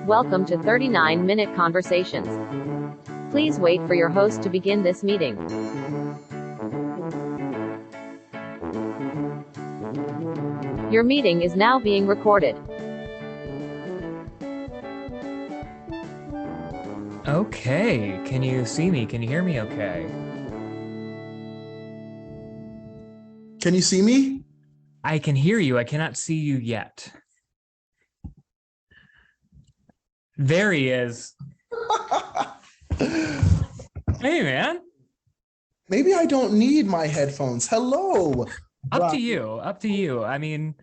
Welcome to 39-Minute Conversations. Please wait for your host to begin this meeting. Your meeting is now being recorded. Okay, can you see me? Can you hear me okay? Can you see me? I can hear you. I cannot see you yet. There he is. Hey, man. Maybe I don't need my headphones. Hello. Up to you. Up to you. I mean,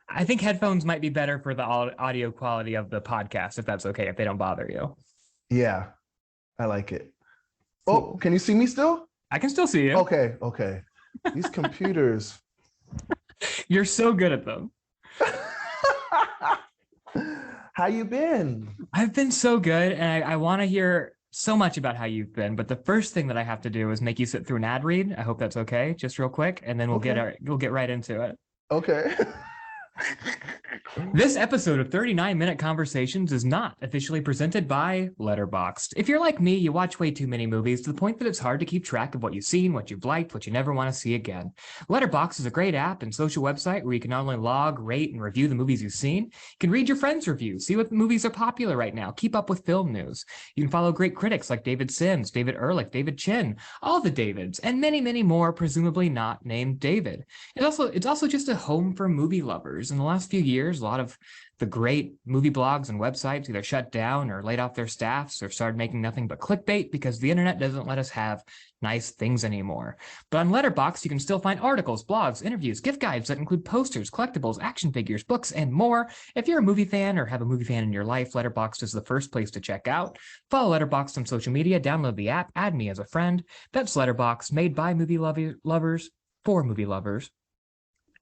I think headphones might be better for the audio quality of the podcast, if that's okay, if they don't bother you. Yeah, I like it. Oh, can you see me still? I can still see you. Okay. These computers. You're so good at them. How you been? I've been so good, and I want to hear so much about how you've been, but the first thing that I have to do is make you sit through an ad read. I hope that's okay, just real quick, and then we'll get right into it. Okay. This episode of 39-Minute Conversations is not officially presented by Letterboxd. If you're like me, you watch way too many movies to the point that it's hard to keep track of what you've seen, what you've liked, what you never want to see again. Letterboxd is a great app and social website where you can not only log, rate, and review the movies you've seen, you can read your friends' reviews, see what movies are popular right now, keep up with film news. You can follow great critics like David Sims, David Ehrlich, David Chin, all the Davids, and many, many more, presumably not named David. It's also just a home for movie lovers. In the last few years, a lot of the great movie blogs and websites either shut down or laid off their staffs or started making nothing but clickbait because the internet doesn't let us have nice things anymore. But on Letterboxd, you can still find articles, blogs, interviews, gift guides that include posters, collectibles, action figures, books, and more. If you're a movie fan or have a movie fan in your life, Letterboxd is the first place to check out. Follow Letterboxd on social media, download the app, add me as a friend. That's Letterboxd, made by movie lovers for movie lovers.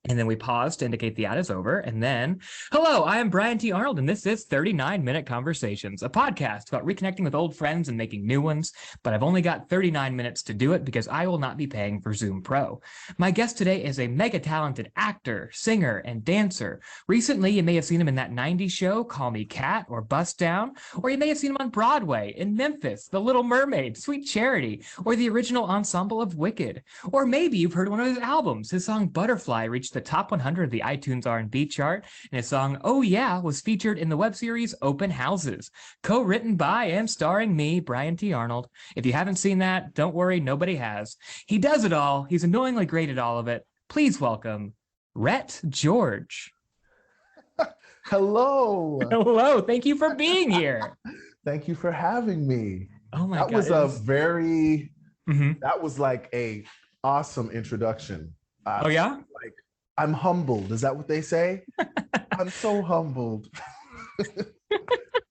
And then we pause to indicate the ad is over. And then, hello, I am Brian T. Arnold, and this is 39-Minute Conversations, a podcast about reconnecting with old friends and making new ones. But I've only got 39 minutes to do it because I will not be paying for Zoom Pro. My guest today is a mega-talented actor, singer, and dancer. Recently, you may have seen him in that 90s show, Call Me Kat, or Bust Down, or you may have seen him on Broadway, in Memphis, The Little Mermaid, Sweet Charity, or the original ensemble of Wicked. Or maybe you've heard one of his albums. His song Butterfly reached the top 100 of the iTunes R&B chart, and his song Oh Yeah was featured in the web series Open Houses, co-written by and starring me, Brian T. Arnold. If you haven't seen that, don't worry, nobody has. He does it all. He's annoyingly great at all of it. Please welcome Rhett George. Hello. Hello. Thank you for being here. Thank you for having me. Oh my God. That was like a awesome introduction. Oh yeah? Like, I'm humbled. Is that what they say? I'm so humbled.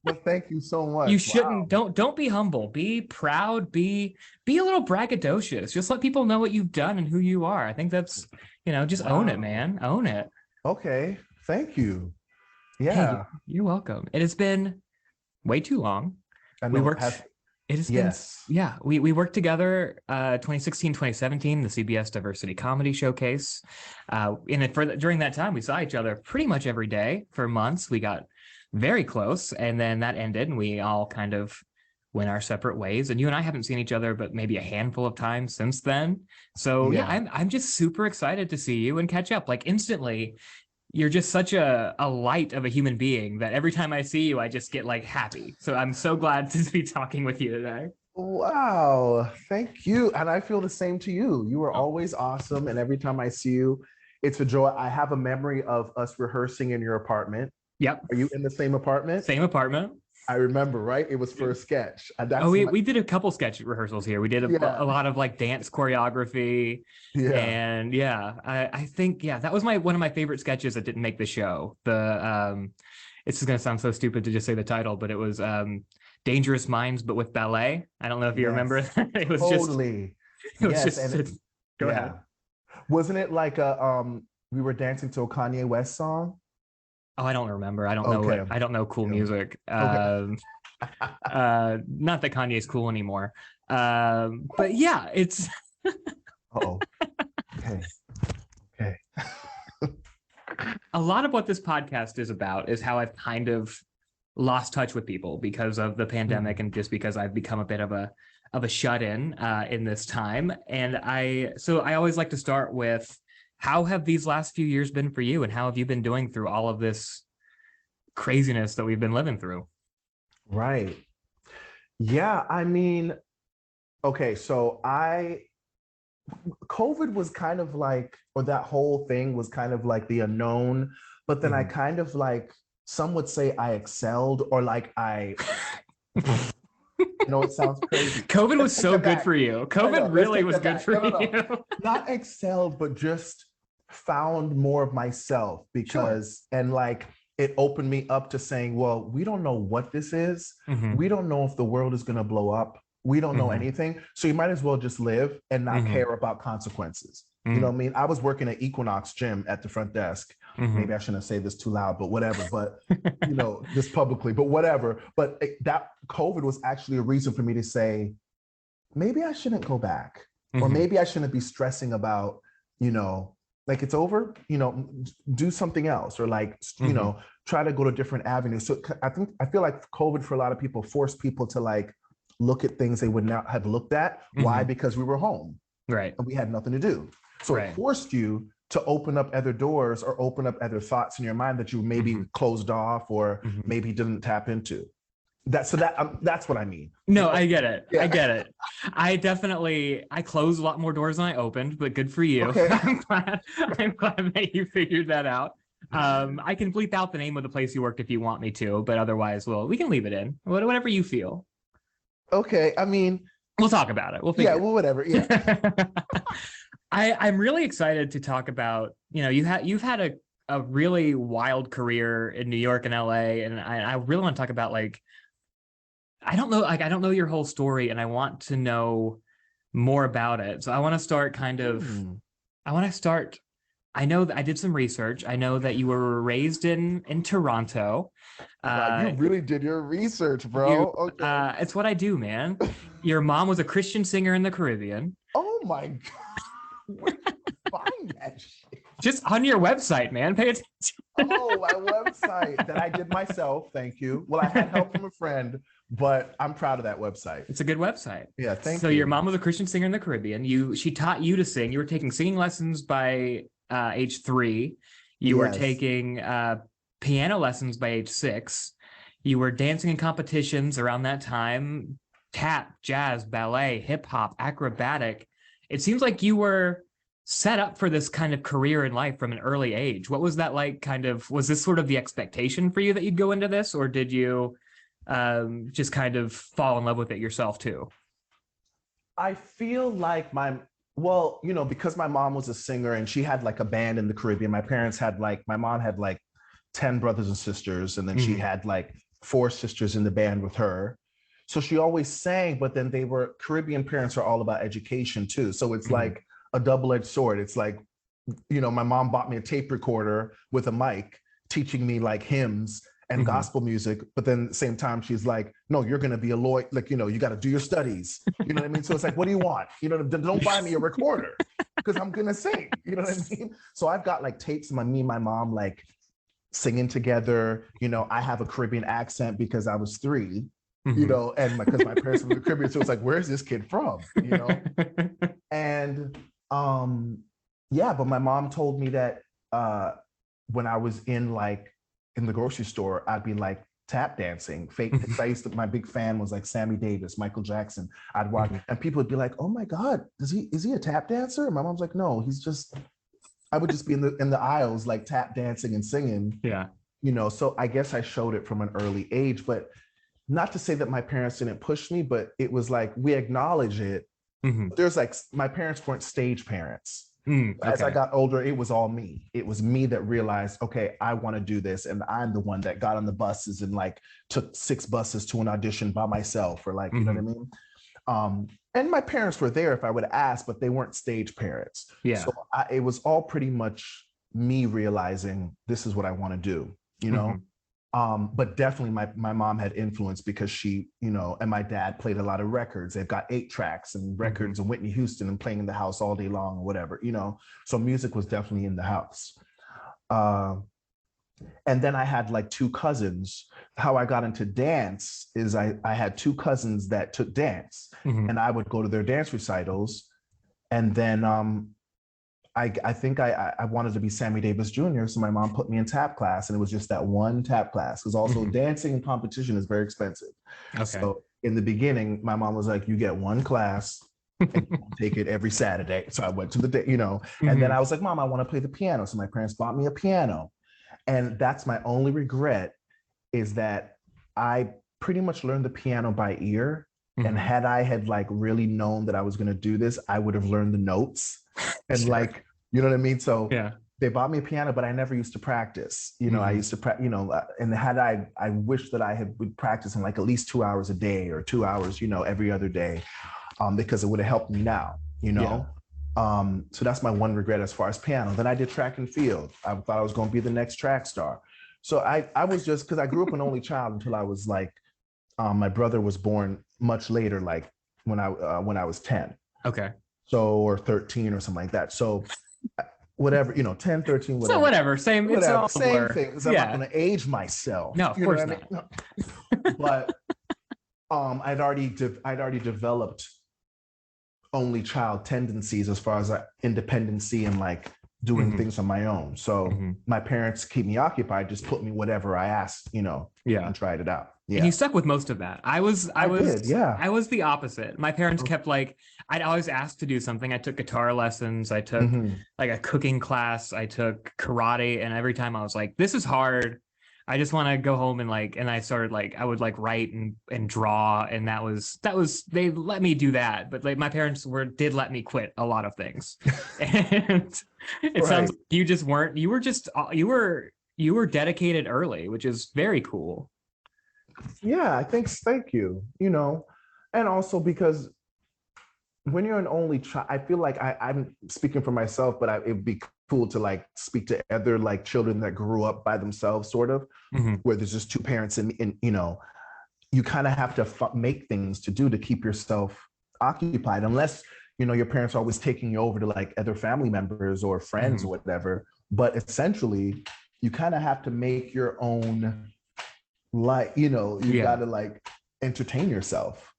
Well, thank you so much. You shouldn't. Wow. Don't be humble. Be proud. Be a little braggadocious. Just let people know what you've done and who you are. I think that's, just own it, man. Own it. Okay. Thank you. Yeah. Hey, you're welcome. It has been way too long. I know. We worked. It has been, yeah, we worked together 2016, 2017, the CBS Diversity Comedy Showcase. During that time, we saw each other pretty much every day for months. We got very close, and then that ended, and we all kind of went our separate ways. And you and I haven't seen each other but maybe a handful of times since then. So yeah, I'm just super excited to see you and catch up. Like instantly, you're just such a light of a human being that every time I see you, I just get like happy. So I'm so glad to be talking with you today. Wow. Thank you. And I feel the same to you. You are always awesome. And every time I see you, it's a joy. I have a memory of us rehearsing in your apartment. Yep. Are you in the same apartment? Same apartment. I remember, right? It was for a sketch. We did a couple sketch rehearsals here. We did a lot of like dance choreography. Yeah. And I think, that was one of my favorite sketches that didn't make the show. It's just going to sound so stupid to just say the title, but it was Dangerous Minds, but with ballet. I don't know if you remember that. It was totally. Go ahead. Wasn't it like we were dancing to a Kanye West song? Oh, I don't remember. I don't know. I don't know cool music. Not that Kanye's cool anymore. But yeah, it's. Uh-oh. Okay. a lot of what this podcast is about is how I've kind of lost touch with people because of the pandemic and just because I've become a bit of a shut-in in this time. And I always like to start with, how have these last few years been for you, and how have you been doing through all of this craziness that we've been living through? Right. Yeah, I mean, okay, so COVID was kind of like, or that whole thing was kind of like the unknown, but then I kind of like, some would say I excelled, or like it sounds crazy. COVID was so good for you. COVID really was good for you. Not excelled, but just found more of myself because, and like, it opened me up to saying, well, we don't know what this is. We don't know if the world is going to blow up. We don't know anything. So you might as well just live and not care about consequences. You know what I mean? I was working at Equinox Gym at the front desk. Maybe I shouldn't say this too loud, but whatever. But, this publicly, but whatever. But that COVID was actually a reason for me to say, maybe I shouldn't go back. Or maybe I shouldn't be stressing about, like, it's over, do something else, or like, try to go to different avenues. So I feel like COVID for a lot of people forced people to like look at things they would not have looked at. Why? Because we were home. Right. And we had nothing to do. So it forced you to open up other doors or open up other thoughts in your mind that you maybe closed off or maybe didn't tap into. That's what I mean. No, I get it. Yeah. I get it. I closed a lot more doors than I opened, but good for you. Okay. I'm glad that you figured that out. I can bleep out the name of the place you worked if you want me to, but otherwise, we can leave it in. Whatever you feel. Okay. I mean, we'll talk about it. We'll figure it out. Well, whatever. Yeah. I'm really excited to talk about, you've had a really wild career in New York and LA, and I really want to talk about, like, I don't know your whole story, and I want to know more about it. So I want to start I know that I did some research. I know that you were raised in Toronto. Wow, you really did your research, bro. Okay. It's what I do, man. Your mom was a Christian singer in the Caribbean. Oh my God. Where did you find that shit? Just on your website, man. Pay attention. Oh, my website that I did myself. Thank you. Well, I had help from a friend, but I'm proud of that website. It's a good website. Yeah, thank you. So your mom was a Christian singer in the Caribbean. She taught you to sing. You were taking singing lessons by age 3. You were taking piano lessons by age 6. You were dancing in competitions around that time. Tap, jazz, ballet, hip hop, acrobatic. It seems like you were set up for this kind of career in life from an early age. What was that like? Was this sort of the expectation for you that you'd go into this, or did you just kind of fall in love with it yourself too? I feel like because my mom was a singer and she had like a band in the Caribbean. My mom had like 10 brothers and sisters, and then she had like 4 sisters in the band with her. So she always sang, but then Caribbean parents are all about education too. So it's like a double-edged sword. It's like, my mom bought me a tape recorder with a mic, teaching me like hymns and gospel music. But then at the same time, she's like, no, you're going to be a lawyer. Like, you got to do your studies. You know what I mean? So it's like, what do you want? Don't buy me a recorder because I'm going to sing. You know what I mean? So I've got like tapes of me and my mom, like singing together. I have a Caribbean accent because I was 3. And because my parents were in the Caribbean, so it's like, where's this kid from? And but my mom told me that when I was in the grocery store, I'd be like tap dancing, fake. My big fan was like Sammy Davis, Michael Jackson. I'd watch, and people would be like, "Oh my God, is he a tap dancer?" And my mom's like, "No, I would just be in the aisles like tap dancing and singing." Yeah. So I guess I showed it from an early age, but not to say that my parents didn't push me, but it was like, we acknowledge it. There's like, my parents weren't stage parents. As I got older, it was all me. It was me that realized, okay, I want to do this. And I'm the one that got on the buses and like took 6 buses to an audition by myself, or like, you know what I mean? And my parents were there if I would ask, but they weren't stage parents. Yeah. So it was all pretty much me realizing this is what I want to do, But definitely my mom had influence because she, and my dad played a lot of records. They've got 8 tracks and records and Whitney Houston and playing in the house all day long or whatever, So music was definitely in the house. And then I had like two cousins. How I got into dance is I had two cousins that took dance, and I would go to their dance recitals. And then I think I wanted to be Sammy Davis Jr. So my mom put me in tap class, and it was just that one tap class. Because also dancing and competition is very expensive. Okay. So in the beginning, my mom was like, "You get one class, and you take it every Saturday." So I went to the day, and then I was like, "Mom, I want to play the piano." So my parents bought me a piano, and that's my only regret is that I pretty much learned the piano by ear. And had I had like really known that I was going to do this, I would have learned the notes and like, you know what I mean? So they bought me a piano, but I never used to practice. I used to practice, and had I wish that I had would practice in like at least 2 hours a day or 2 hours, every other day, because it would have helped me now, So that's my one regret as far as piano. Then I did track and field. I thought I was going to be the next track star. So I was just, because I grew up an only child until I was like, my brother was born much later, like when I was 10. Okay. So, or 13 or something like that. So whatever, 10, 13, whatever. So whatever, same, whatever. It's all same thing. I'm not going to age myself. No, of course not. No. But I'd already developed only child tendencies as far as independency and like doing things on my own. So my parents keep me occupied, just put me whatever I asked, and tried it out. Yeah. And you stuck with most of that. I was the opposite. My parents kept like, I'd always ask to do something. I took guitar lessons. I took like a cooking class. I took karate. And every time I was like, this is hard. I just want to go home and I started like, I would like write and draw. And that was, they let me do that. But like my parents did let me quit a lot of things. And it sounds like you were dedicated early, which is very cool. Yeah, thank you. And also because when you're an only child, I feel like I'm speaking for myself, but it'd be cool to like speak to other like children that grew up by themselves, sort of, where there's just two parents and you kind of have to make things to do to keep yourself occupied, unless your parents are always taking you over to like other family members or friends or whatever. But essentially, you kind of have to make your own. Like, you got to like entertain yourself,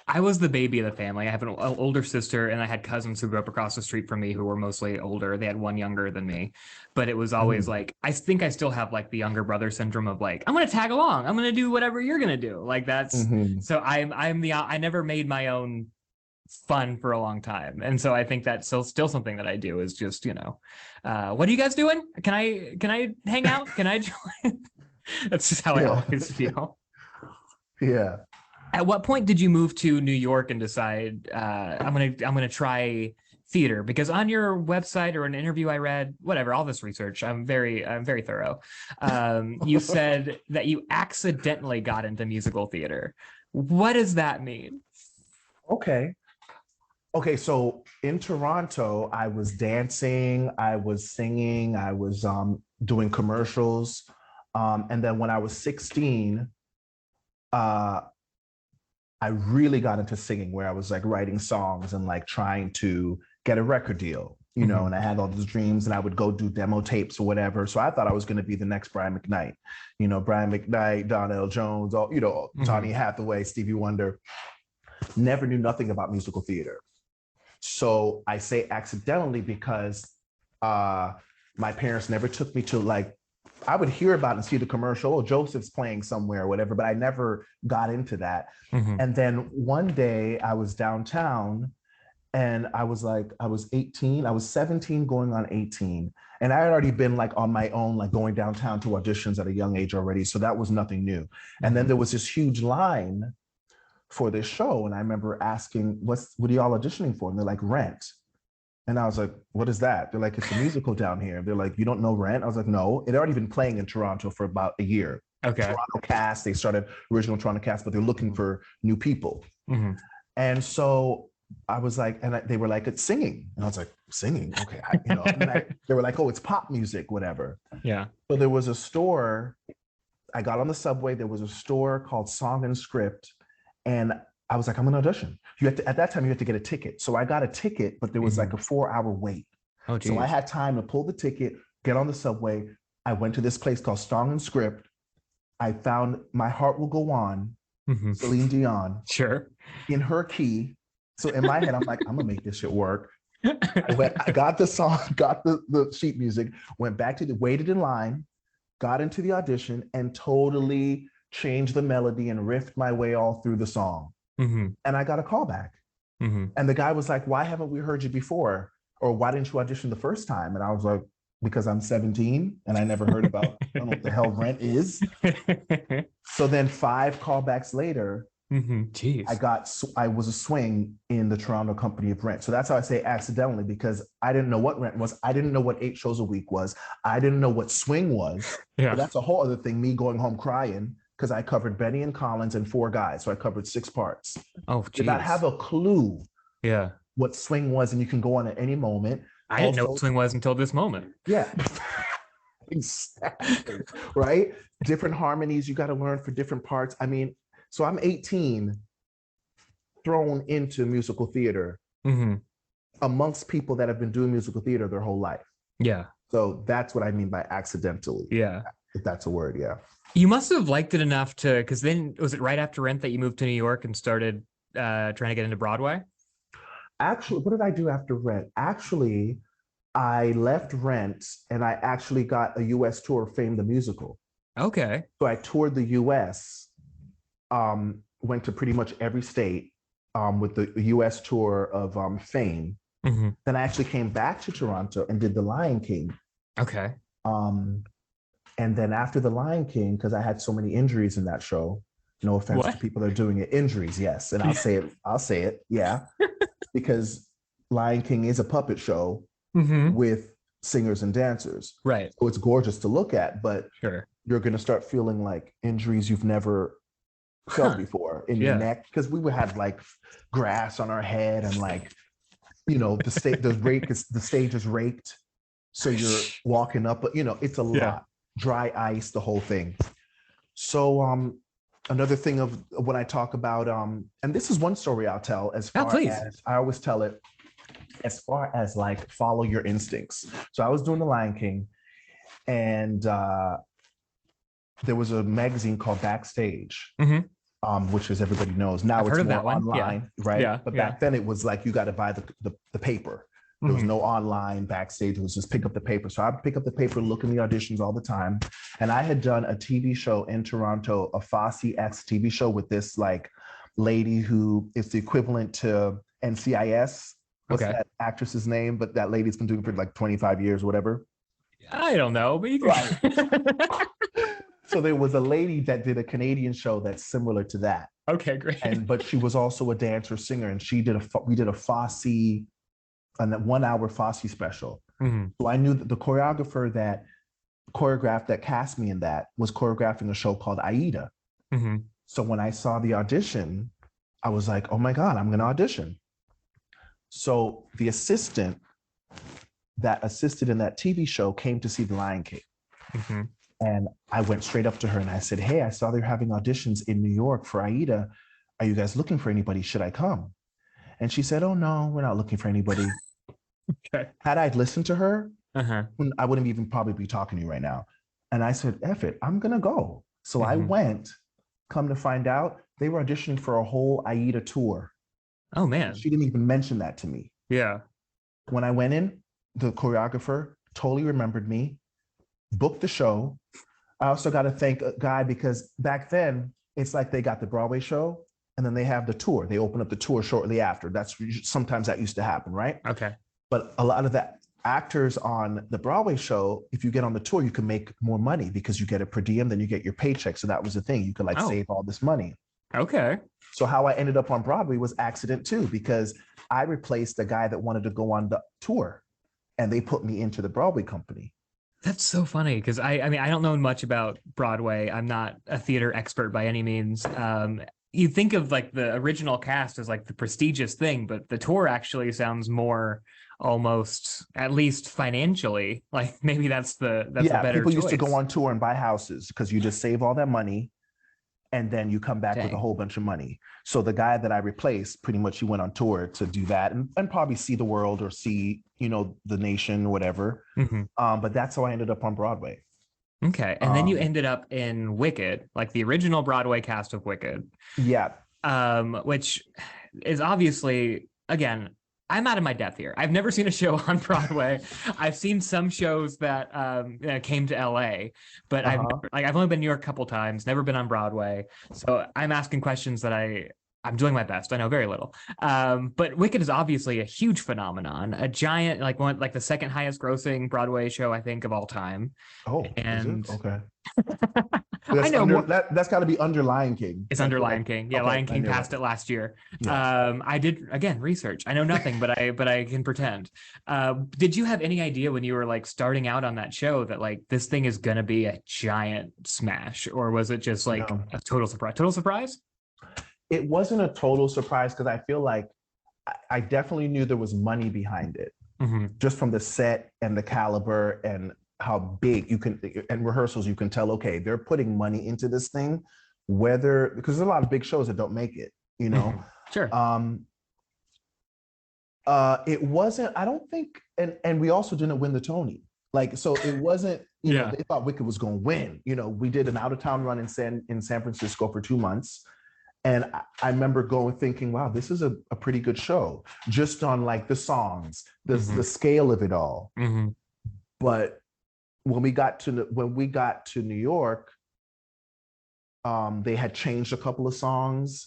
I was the baby of the family. I have an older sister, and I had cousins who grew up across the street from me who were mostly older. They had one younger than me, but it was always like, I think I still have like the younger brother syndrome of like, I'm going to tag along. I'm going to do whatever you're going to do. Like that's, so I never made my own fun for a long time. And so I think that's still something that I do is just, what are you guys doing? Can I hang out? Can I join? That's just how I always feel. Yeah. At what point did you move to New York and decide I'm gonna try theater? Because on your website or an interview I read, whatever, all this research, I'm very thorough. You said that you accidentally got into musical theater. What does that mean? Okay. So in Toronto, I was dancing, I was singing, I was doing commercials. And then when I was 16, I really got into singing, where I was like writing songs and like trying to get a record deal, and I had all these dreams, and I would go do demo tapes or whatever. So I thought I was going to be the next Brian McKnight, Brian McKnight, Donnell Jones, Johnny Hathaway, Stevie Wonder. Never knew nothing about musical theater. So I say accidentally because my parents never took me to like, I would hear about and see the commercial, Joseph's playing somewhere or whatever, but I never got into that. And then one day I was downtown and I was 18, I was 17 going on 18. And I had already been like on my own, like going downtown to auditions at a young age already. So that was nothing new. And then there was this huge line for this show. And I remember asking, what are y'all auditioning for? And they're like, Rent. And I was like, what is that? They're like, it's a musical down here. They're like, you don't know Rent? I was like, no. It had already been playing in Toronto for about a year. Okay. Toronto cast, they started original Toronto cast, but they're looking for new people. And so I was like, they were like, it's singing. And I was like, singing? Okay. They were like, oh, it's pop music, whatever. Yeah. So there was a store, I got on the subway, there was a store called Song and Script. And I was like, I'm going to audition. At that time, you had to get a ticket. So I got a ticket, but there was like a 4-hour wait. Oh, geez. So I had time to pull the ticket, get on the subway, I went to this place called Song and Script. I found My Heart Will Go On, Celine Dion, Sure. in her key. So in my head, I'm like, I'm gonna make this shit work. I got the song, got the sheet music, went back to waited in line, got into the audition, and totally changed the melody and riffed my way all through the song. And I got a call back. And the guy was like, why haven't we heard you before? Or why didn't you audition the first time? And I was like, because I'm 17 and I never heard about, I don't know what the hell Rent is. So then 5 callbacks later, I was a swing in the Toronto company of Rent. So that's how I say accidentally, because I didn't know what Rent was. I didn't know what 8 shows a week was. I didn't know what swing was. Yeah. But that's a whole other thing, me going home crying, because I covered Benny and Collins and 4 guys. So I covered 6 parts. Oh, geez. Did not have a clue Yeah. what swing was, and you can go on at any moment. I didn't know what swing was until this moment. Yeah. Exactly. Right? Different harmonies you got to learn for different parts. I mean, so I'm 18, thrown into musical theater amongst people that have been doing musical theater their whole life. Yeah. So that's what I mean by accidentally. Yeah. If that's a word, yeah. You must have liked it enough to, because then was it right after Rent that you moved to New York and started trying to get into Broadway? Actually, what did I do after Rent? Actually, I left Rent and I actually got a US tour of Fame the Musical. Okay. So I toured the US, went to pretty much every state with the US tour of Fame. Then I actually came back to Toronto and did The Lion King. Okay. And then after The Lion King, because I had so many injuries in that show, no offense to people that are doing it, injuries, yes. And I'll say it, yeah. Because Lion King is a puppet show with singers and dancers. Right. So it's gorgeous to look at, but you're going to start feeling like injuries you've never felt before in your neck, because we would have like grass on our head and like, you know, the stage is raked. So you're walking up, but you know, it's a lot. Dry ice, the whole thing. So another thing of when I talk about, and this is one story I'll tell as far as I always tell it, as far as like follow your instincts. So I was doing The Lion King, and there was a magazine called Backstage, which, as everybody knows, now it's more online, right? Yeah, but back then it was like you got to buy the paper. There was no online Backstage. It was just pick up the paper. So I'd pick up the paper, look in the auditions all the time. And I had done a TV show in Toronto, a Fosse X TV show with this like lady who is the equivalent to NCIS. What's that actress's name? But that lady's been doing it for like 25 years, whatever. I don't know, but you can... So there was a lady that did a Canadian show that's similar to that. Okay, great. But she was also a dancer singer, and we did a Fosse, and that 1 hour Fosse special. So I knew that the choreographer that choreographed, that cast me in that, was choreographing a show called Aida. So when I saw the audition, I was like, oh my God, I'm going to audition. So the assistant that assisted in that TV show came to see The Lion King. And I went straight up to her and I said, hey, I saw they're having auditions in New York for Aida. Are you guys looking for anybody? Should I come? And she said, oh no, we're not looking for anybody. Had I listened to her, I wouldn't even probably be talking to you right now. And I said, F it, I'm going to go. So I went. Come to find out, they were auditioning for a whole Aida tour. Oh, man. She didn't even mention that to me. Yeah. When I went in, the choreographer totally remembered me, booked the show. I also got to thank a guy, because back then, it's like they got the Broadway show and then they have the tour. They open up the tour shortly after. Sometimes that used to happen, right? Okay. But a lot of the actors on the Broadway show, if you get on the tour, you can make more money because you get a per diem, then you get your paycheck. So that was the thing. You could save all this money. Okay. So how I ended up on Broadway was accident too, because I replaced the guy that wanted to go on the tour and they put me into the Broadway company. That's so funny, because I mean, I don't know much about Broadway. I'm not a theater expert by any means. You think of like the original cast as like the prestigious thing, but the tour actually sounds more almost, at least financially, like maybe that's a better people choice. Used to go on tour and buy houses because you just save all that money and then you come back with a whole bunch of money. So the guy that I replaced, pretty much he went on tour to do that and probably see the world or see, the nation, whatever. But that's how I ended up on Broadway. Okay. And then you ended up in Wicked, like the original Broadway cast of Wicked. Yeah. Which is obviously, again, I'm out of my depth here. I've never seen a show on Broadway. I've seen some shows that came to LA, but I've only been to New York a couple times, never been on Broadway. So I'm asking questions that I'm doing my best. I know very little. But Wicked is obviously a huge phenomenon, a giant, like the second highest grossing Broadway show, I think, of all time. Oh, and is it? Okay. I know that's got to be under Lion King. It's under Lion King. Yeah, okay, Lion King passed it last year. Yeah. I did, again, research. I know nothing, but I can pretend. Did you have any idea when you were like starting out on that show that like this thing is gonna be a giant smash, or was it just like a total surprise? Total surprise? It wasn't a total surprise because I feel like I definitely knew there was money behind it, just from the set and the caliber and how big you can, and rehearsals, you can tell, okay, they're putting money into this thing, whether, because there's a lot of big shows that don't make it, you know? Sure. It wasn't, I don't think, and we also didn't win the Tony. Like, so it wasn't, you know, they thought Wicked was going to win. You know, we did an out of town run in San Francisco for 2 months. And I remember thinking, wow, this is a pretty good show, just on like the songs, the scale of it all. But when we got to New York, they had changed a couple of songs.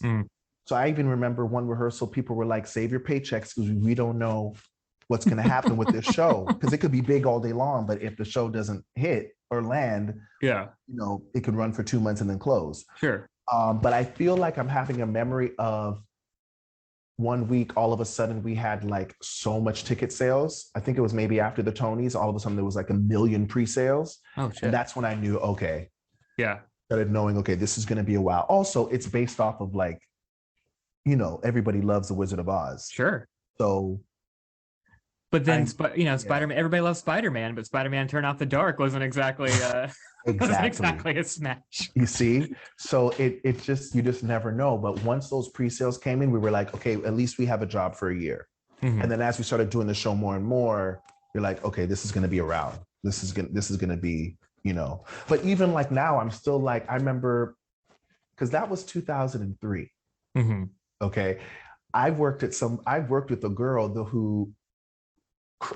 So I even remember one rehearsal, people were like, save your paychecks because we don't know what's going to happen with this show, because it could be big all day long, but if the show doesn't hit or land, you know, it could run for 2 months and then close. Sure. But I feel like I'm having a memory of one week, all of a sudden we had like so much ticket sales. I think it was maybe after the Tonys, all of a sudden there was like 1 million pre-sales. Oh, shit. And that's when I knew, okay. Yeah. Started knowing, okay, this is going to be a while. Also, it's based off of like, you know, everybody loves The Wizard of Oz. Sure. So. But then, Spider-Man, everybody loves Spider-Man, but Spider-Man Turn Off the Dark wasn't exactly exactly a smash. You see? So it just, you just never know. But once those pre-sales came in, we were like, okay, at least we have a job for a year. And then as we started doing the show more and more, you're like, okay, this is going to be around. This is going to be, you know. But even like now, I'm still like, I remember, because that was 2003. Okay. I've worked with a girl who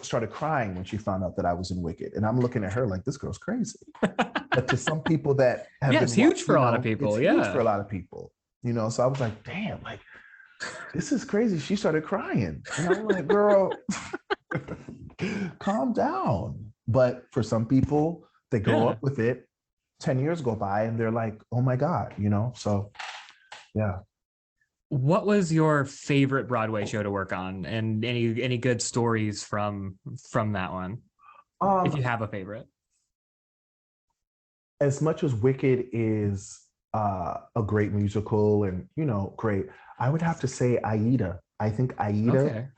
started crying when she found out that I was in Wicked, and I'm looking at her like, this girl's crazy. But to some people that have it's huge for a lot of people. It's huge for a lot of people, you know. So I was like, damn, like this is crazy. She started crying, and I'm like, girl, calm down. But for some people, they grow up with it. 10 years go by, and they're like, oh my God, you know. So yeah. What was your favorite Broadway show to work on, and any good stories from that one? If you have a favorite. As much as Wicked is a great musical and, you know, great, I would have to say Aida. I think Aida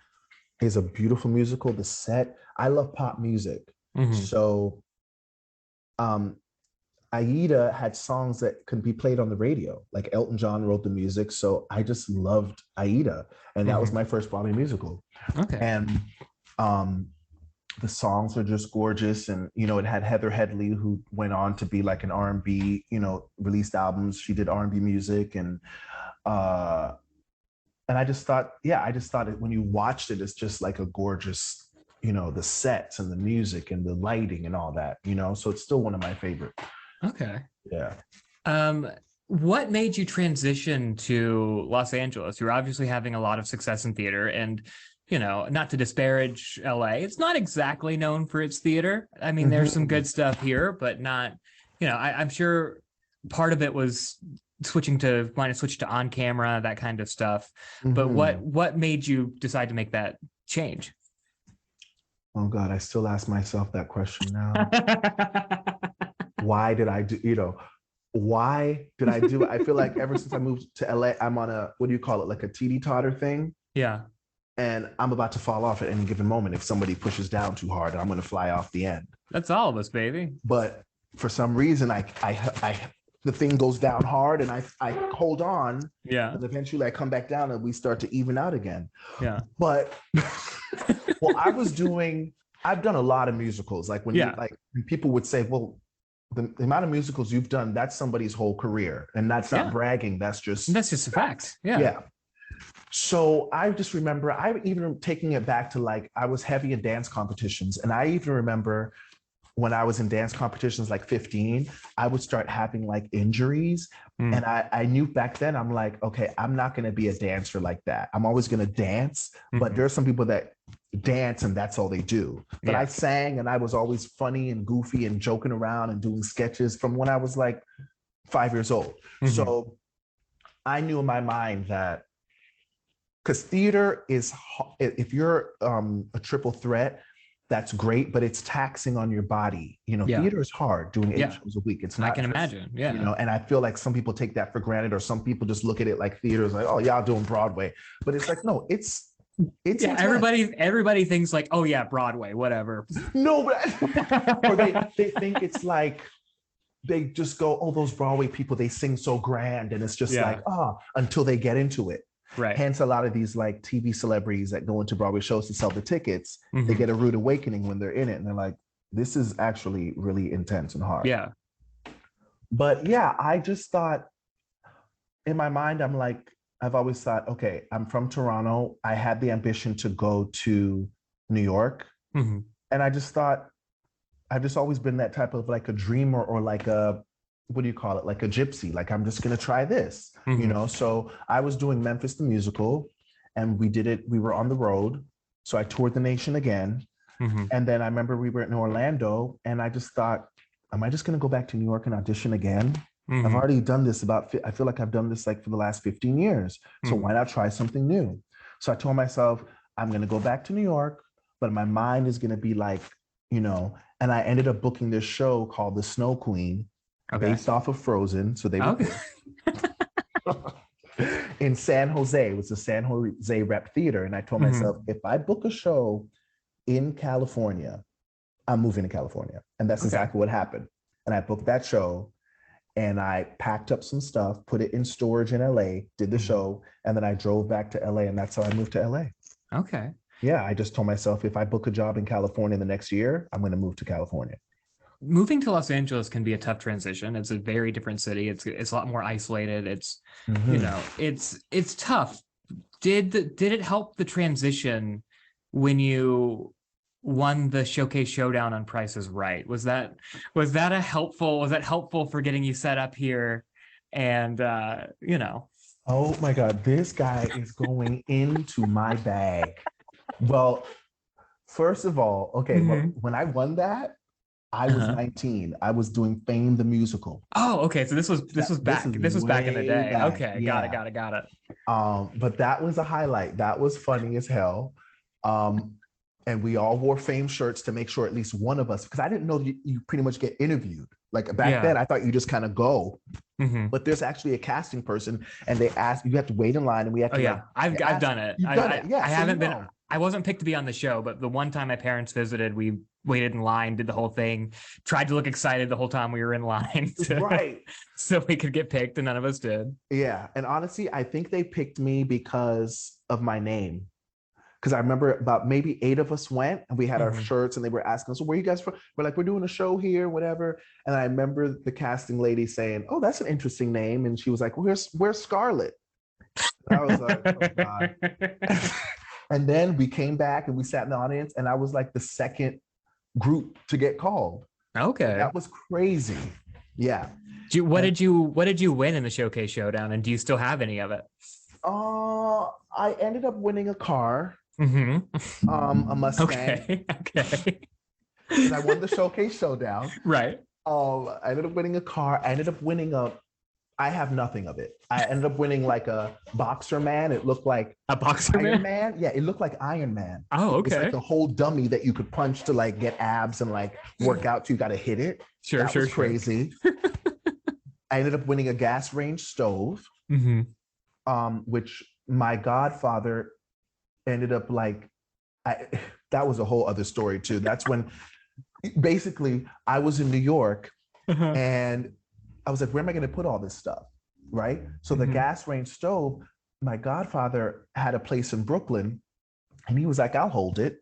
is a beautiful musical. The set, I love pop music. So Aida had songs that could be played on the radio. Like Elton John wrote the music. So I just loved Aida. And that was my first Broadway musical. And the songs are just gorgeous. And, you know, it had Heather Headley, who went on to be like an R&B, you know, released albums. She did R&B music. And I just thought when you watched it, it's just like a gorgeous, you know, the sets and the music and the lighting and all that, you know, so it's still one of my favorites. Okay. Yeah. What made you transition to Los Angeles? You're obviously having a lot of success in theater, and, you know, not to disparage LA, it's not exactly known for its theater. I mean, there's some good stuff here, but not, you know, I'm sure part of it was switch to on camera, that kind of stuff. But what made you decide to make that change? Oh God, I still ask myself that question now. Why did I do, you know, why did I do it? I feel like ever since I moved to LA, I'm on a, what do you call it? Like a teeter-totter thing. Yeah. And I'm about to fall off at any given moment. If somebody pushes down too hard, I'm going to fly off the end. That's all of us, baby. But for some reason, the thing goes down hard and I hold on. Yeah. And eventually I come back down and we start to even out again. Yeah. But well, I've done a lot of musicals. Like when when people would say, well, the amount of musicals you've done, that's somebody's whole career. And that's not bragging. That's just a fact. Yeah. Yeah. So I just remember, I even taking it back to like, I was heavy in dance competitions. And I even remember when I was in dance competitions, like 15, I would start having like injuries. And I knew back then, I'm like, okay, I'm not going to be a dancer like that. I'm always going to dance. But there are some people that dance and that's all they do. But I sang and I was always funny and goofy and joking around and doing sketches from when I was like 5 years old. So I knew in my mind that, because theater is, if you're a triple threat, that's great, but it's taxing on your body. You know, theater is hard, doing 8 shows a week. It's not. I can imagine. Yeah. You know, and I feel like some people take that for granted, or some people just look at it like theater is like, oh, y'all doing Broadway, but it's like, no, it's yeah. Everybody thinks like, oh yeah, Broadway, whatever. No, but or they think it's like, they just go, oh, those Broadway people, they sing so grand, and it's just like, until they get into it. Right. Hence, a lot of these like TV celebrities that go into Broadway shows to sell the tickets, they get a rude awakening when they're in it, and they're like, "This is actually really intense and hard." Yeah. But yeah, I just thought, in my mind, I'm like, I've always thought, okay, I'm from Toronto. I had the ambition to go to New York, and I just thought, I've just always been that type of like a dreamer, or like a, what do you call it? Like a gypsy, like I'm just going to try this, you know? So I was doing Memphis the Musical, and we did it. We were on the road. So I toured the nation again. And then I remember we were in Orlando, and I just thought, am I just going to go back to New York and audition again? I've already done this I feel like I've done this like for the last 15 years. So why not try something new? So I told myself, I'm going to go back to New York, but my mind is going to be like, you know, and I ended up booking this show called The Snow Queen, based off of Frozen. So they were in San Jose. It was the San Jose Rep Theater. And I told myself, if I book a show in California, I'm moving to California. And that's exactly what happened. And I booked that show, and I packed up some stuff, put it in storage in LA, did the show, and then I drove back to LA, and that's how I moved to LA. Okay. Yeah, I just told myself, if I book a job in California the next year, I'm going to move to California. Moving to Los Angeles can be a tough transition. It's a very different city. It's a lot more isolated. It's you know, it's tough. Did it help the transition when you won the Showcase Showdown on Price is Right? Was that helpful for getting you set up here? And you know. Oh my God, this guy is going into my bag. Well, first of all, okay, well, when I won that, I was 19. I was doing Fame the Musical. Oh, okay. So this was back in the day. Back. Okay, Yeah. got it. But that was a highlight. That was funny as hell. And we all wore Fame shirts to make sure at least one of us, because I didn't know you pretty much get interviewed. Like back then, I thought you just kind of go. But there's actually a casting person, and they ask, you have to wait in line, and we have to. Oh yeah, I've done it. You've done it. Yeah, I haven't been. I wasn't picked to be on the show, but the one time my parents visited, we waited in line, did the whole thing, tried to look excited the whole time we were in line, so we could get picked, and none of us did. Yeah, and honestly, I think they picked me because of my name. Because I remember about maybe 8 of us went, and we had our shirts, and they were asking us, "Where are you guys from?" We're like, "We're doing a show here, whatever." And I remember the casting lady saying, "Oh, that's an interesting name," and she was like, "Where's Scarlett?" And I was like, "Oh God." And then we came back and we sat in the audience, and I was like the second group to get called. Okay, that was crazy. Yeah. What did you win in the Showcase Showdown, and do you still have any of it? I ended up winning a car. A Mustang. Okay. And I won the Showcase Showdown. Right. I ended up winning a car. I ended up winning I have nothing of it. I ended up winning like a boxer man. It looked like a boxer Iron Man. Yeah, it looked like Iron Man. Oh, okay. It's like the whole dummy that you could punch to like get abs and like work out. So you got to hit it. Sure. Crazy. I ended up winning a gas range stove, which my godfather ended up like. That was a whole other story too. That's when basically I was in New York and I was like, where am I going to put all this stuff? Right. So the gas range stove, my godfather had a place in Brooklyn, and he was like, I'll hold it.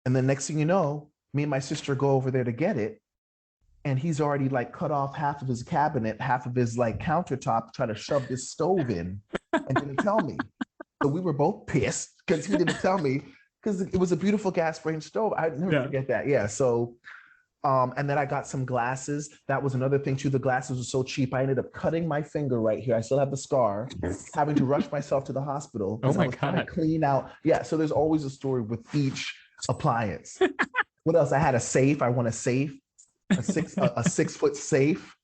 And then next thing you know, me and my sister go over there to get it. and he's already like cut off half of his cabinet, half of his like countertop, trying to shove this stove in and didn't tell me. So we were both pissed because he didn't tell me, because it was a beautiful gas range stove. I'd never forget that. Yeah. So, and then I got some glasses. That was another thing too. The glasses were so cheap. I ended up cutting my finger right here. I still have the scar, having to rush myself to the hospital because I was trying to clean out. Yeah. So there's always a story with each appliance. What else? I had a safe. I won a safe, a 6-foot safe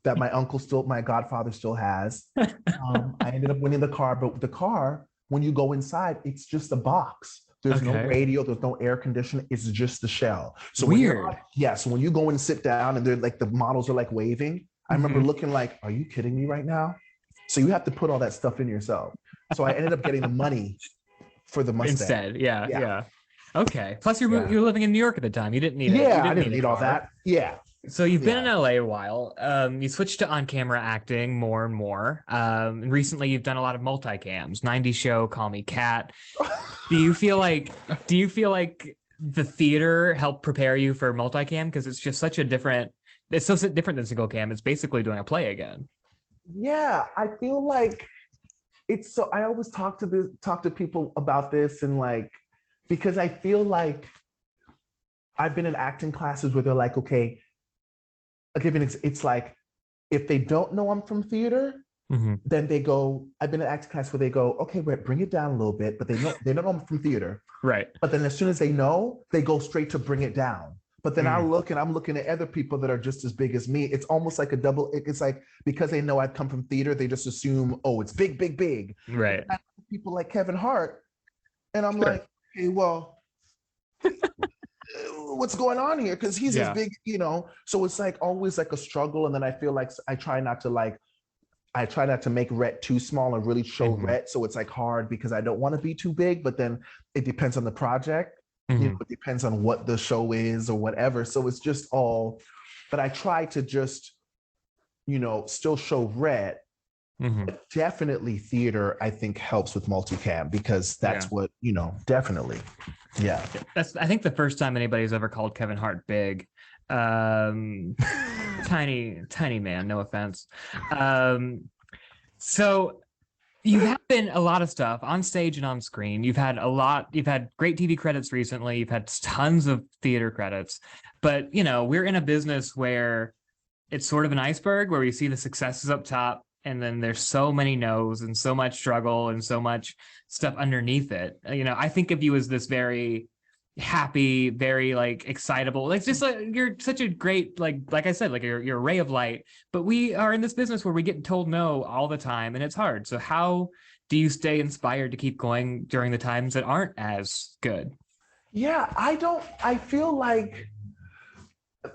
that my godfather still has. I ended up winning the car, but the car, when you go inside, it's just a box. There's no radio, there's no air conditioning. It's just the shell. So weird. So when you go and sit down and they're like, the models are like waving, I remember looking like, are you kidding me right now? So you have to put all that stuff in yourself. So I ended up getting the money for the Mustang. Instead, yeah. Okay. Plus you're living in New York at the time. You didn't need it. Yeah, I didn't need all that. Yeah. So you've been in LA a while. You switched to on-camera acting more and more. And recently you've done a lot of multicams. 90s Show, Call Me Kat. Do you feel like the theater helped prepare you for multicam? Because it's just it's so different than single cam. It's basically doing a play again. Yeah, I feel like it's so. I always talk to people about this, and like, because I feel like I've been in acting classes where they're like, okay, it's like, if they don't know I'm from theater, then they go, I've been in acting class where they go, okay, Rhett, bring it down a little bit, but they don't know I'm from theater. Right. But then as soon as they know, they go straight to bring it down. But then I'm looking at other people that are just as big as me. It's almost like it's like, because they know I've come from theater, they just assume, oh, it's big, big, big. Right. People like Kevin Hart. And I'm like, hey, well, what's going on here? Because he's as big, so it's like always like a struggle. And then I feel like I try not to make Rhett too small and really show Rhett. So it's like hard because I don't want to be too big, but then it depends on the project. It depends on what the show is or whatever. So it's just all, but I try to just, still show Rhett. Definitely theater, I think, helps with multicam because that's what, definitely. Yeah. I think the first time anybody's ever called Kevin Hart big. Tiny man, no offense. So you have been a lot of stuff on stage and on screen. You've had great TV credits recently. You've had tons of theater credits, but we're in a business where it's sort of an iceberg where we see the successes up top, and then there's so many no's and so much struggle and so much stuff underneath it. I think of you as this very happy, very like excitable, like just like you're such a great, like I said, like you're a ray of light, but we are in this business where we get told no all the time and it's hard. So how do you stay inspired to keep going during the times that aren't as good? Yeah, I feel like,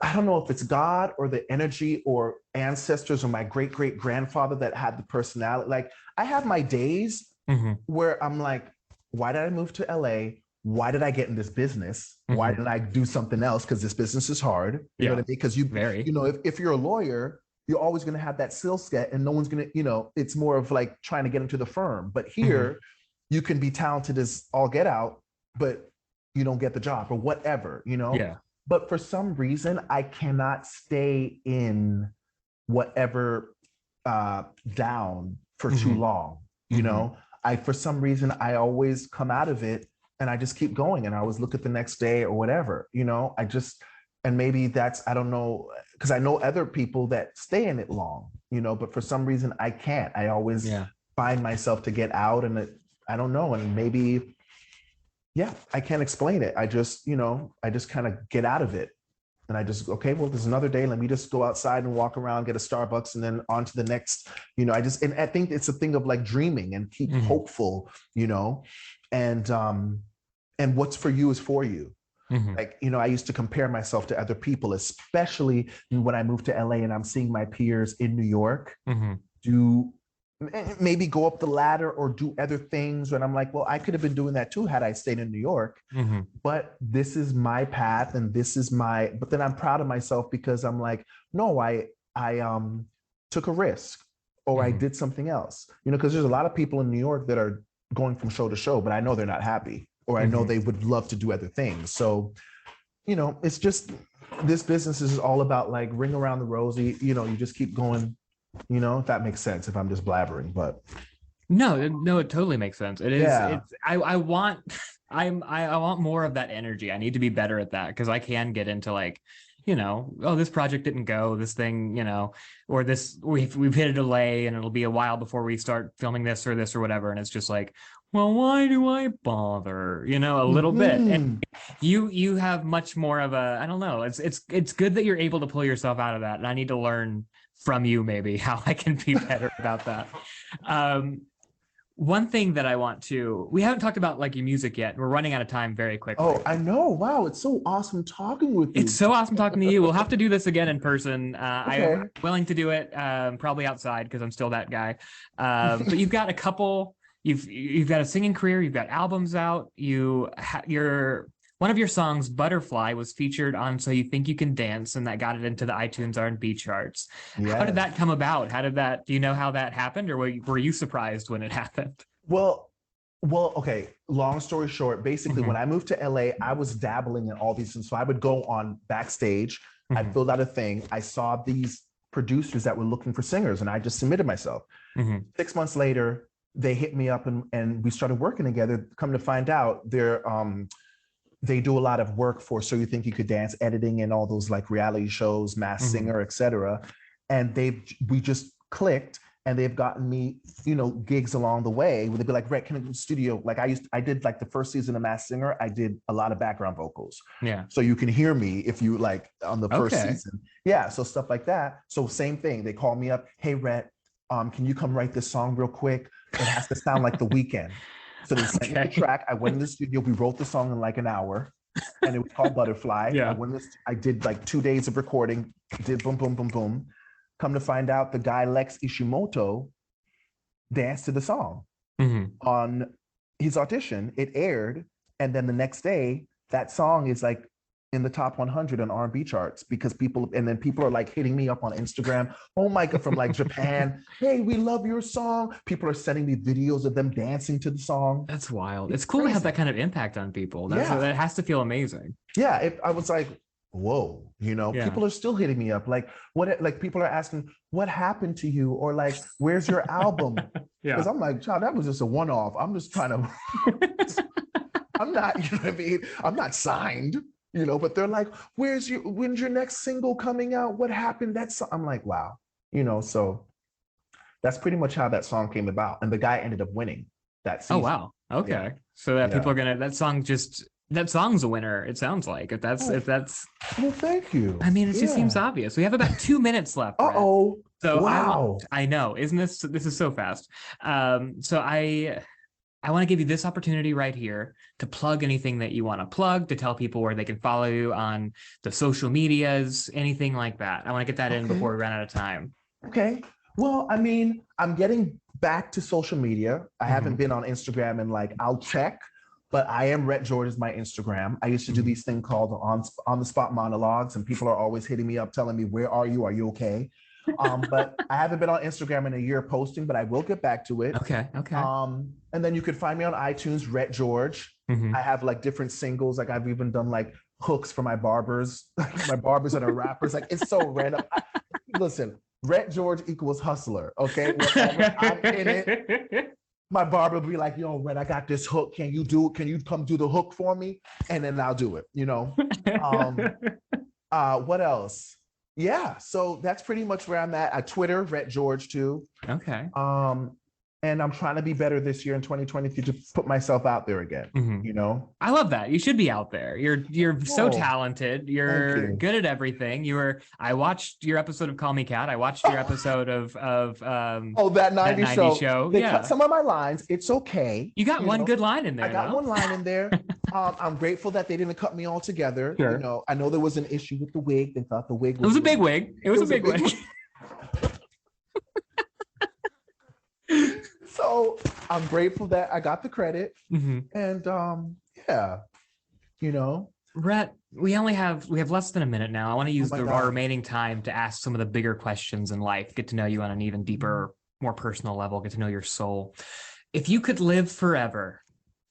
I don't know if it's God or the energy or ancestors or my great grandfather that had the personality. Like I have my days where I'm like, why did I move to LA? Why did I get in this business? Why didn't I do something else? Because this business is hard. You know what I mean? Because if you're a lawyer, you're always going to have that skill set and no one's going to, it's more of like trying to get into the firm. But here you can be talented as all get out, but you don't get the job or whatever, Yeah. But for some reason, I cannot stay in whatever down for too long. For some reason, I always come out of it and I just keep going and I always look at the next day or whatever, and maybe that's, I don't know, because I know other people that stay in it long, but for some reason I can't. I always find myself to get out and I don't know. And maybe, I can't explain it. I just kind of get out of it. And I just, okay, well, there's another day. Let me just go outside and walk around, get a Starbucks, and then on to the next, and I think it's a thing of like dreaming and keep hopeful, and what's for you is for you. Like, I used to compare myself to other people, especially when I moved to LA and I'm seeing my peers in New York do maybe go up the ladder or do other things. And I'm like, well, I could have been doing that too had I stayed in New York, but this is my path and but then I'm proud of myself because I'm like, no, I took a risk or I did something else, because there's a lot of people in New York that are going from show to show, but I know they're not happy or I know they would love to do other things. So, it's just, this business is all about like ring around the rosy, you just keep going, if that makes sense, if I'm just blabbering, but No, it totally makes sense. It is. yeah. I want. I want more of that energy. I need to be better at that because I can get into like, oh, this project didn't go, this thing, or this we've hit a delay and it'll be a while before we start filming this or whatever. And it's just like, well, why do I bother? A little bit. And you have much more of a, I don't know. It's good that you're able to pull yourself out of that. And I need to learn from you maybe how I can be better about that. One thing that we haven't talked about like your music yet. We're running out of time very quickly. Oh, I know. Wow. It's so awesome talking with you. It's so awesome talking to you. We'll have to do this again in person. Okay. I'm willing to do it, probably outside because I'm still that guy. But you've got a couple, you've got a singing career, you've got albums out, one of your songs, Butterfly, was featured on So You Think You Can Dance, and that got it into the iTunes R&B charts. Yes. How did that come about? Do you know how that happened, or were you surprised when it happened? Well, okay. Long story short, basically, when I moved to LA, I was dabbling in all these things. So I would go on backstage, I filled out a thing. I saw these producers that were looking for singers, and I just submitted myself. 6 months later, they hit me up and we started working together. Come to find out, they do a lot of work for So You Think You Could Dance, editing and all those like reality shows, Masked Singer, etc. And we just clicked, and they've gotten me, gigs along the way where they'd be like, Rhett, can I go to the studio? Like I did like the first season of Masked Singer, I did a lot of background vocals. Yeah. So you can hear me if you like on the first season. Yeah. So stuff like that. So same thing. They call me up. Hey, Rhett, can you come write this song real quick? It has to sound like The Weeknd. So they sent me the track. I went in the studio. We wrote the song in like an hour, and it was called Butterfly. Yeah. I did like 2 days of recording. Did boom, boom, boom, boom. Come to find out, the guy Lex Ishimoto danced to the song on his audition. It aired, and then the next day, that song is like in the top 100 on R&B charts because people are like hitting me up on Instagram. Oh my God, from like Japan. Hey, we love your song. People are sending me videos of them dancing to the song. That's wild. It's cool to have that kind of impact on people. That has to feel amazing. Yeah, I was like, whoa, people are still hitting me up. Like, people are asking, what happened to you? Or like, where's your album? Because I'm like, child, that was just a one-off. I'm just trying to, I'm not, you know what I mean? I'm not signed. But they're like, when's your next single coming out? What happened? I'm like, wow, so that's pretty much how that song came about. And the guy ended up winning that season. Oh, wow. Okay. Yeah. So that people are that song's a winner. It sounds like if that's, well, thank you. I mean, it just seems obvious. We have about 2 minutes left. Uh-oh. So wow. I know, this is so fast. So I want to give you this opportunity right here to plug anything that you want to plug, to tell people where they can follow you on the social medias, anything like that. I want to get that in before we run out of time. Okay. Well, I mean, I'm getting back to social media. I haven't been on Instagram and like, I'll check, but I am Rhett George is my Instagram. I used to do these things called on the spot monologues, and people are always hitting me up telling me, where are you? Are you okay? But I haven't been on Instagram in a year posting, but I will get back to it. Okay. And then you could find me on iTunes, Rhett George. I have like different singles. Like I've even done like hooks for my barbers. My barbers that are rappers. Like it's so random. Listen, Rhett George equals hustler. Okay, whenever I'm in it, my barber will be like, yo, Rhett, I got this hook. Can you come do the hook for me? And then I'll do it. What else? Yeah, so that's pretty much where I'm at. Twitter, Rhett George too. Okay. And I'm trying to be better this year in 2023 to put myself out there again. I love that. You should be out there. You're so talented. You're good at everything. I watched your episode of Call Me Kat. I watched your episode of that 90s show. They cut some of my lines. It's okay. You got one good line in there. I got one line in there. I'm grateful that they didn't cut me all together. Sure. I know there was an issue with the wig. They thought the wig was It was a big wig. It was a big wig. So I'm grateful that I got the credit. And Rhett, we have less than a minute now. I want to use our remaining time to ask some of the bigger questions in life, get to know you on an even deeper, more personal level, get to know your soul. If you could live forever,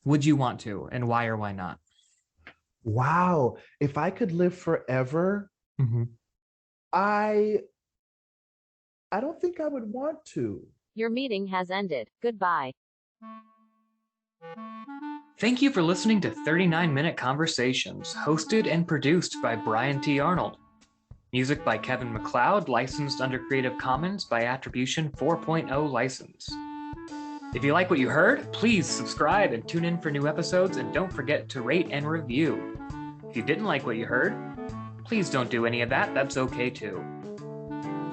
would you want to, and why or why not? Wow. If I could live forever, Mm-hmm. I don't think I would want to. Your meeting has ended. Goodbye. Thank you for listening to 39-Minute Conversations, hosted and produced by Brian T. Arnold. Music by Kevin MacLeod, licensed under Creative Commons by Attribution 4.0 license. If you like what you heard, please subscribe and tune in for new episodes, and don't forget to rate and review. If you didn't like what you heard, please don't do any of that. That's okay too.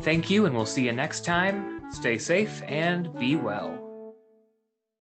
Thank you, and we'll see you next time. Stay safe and be well.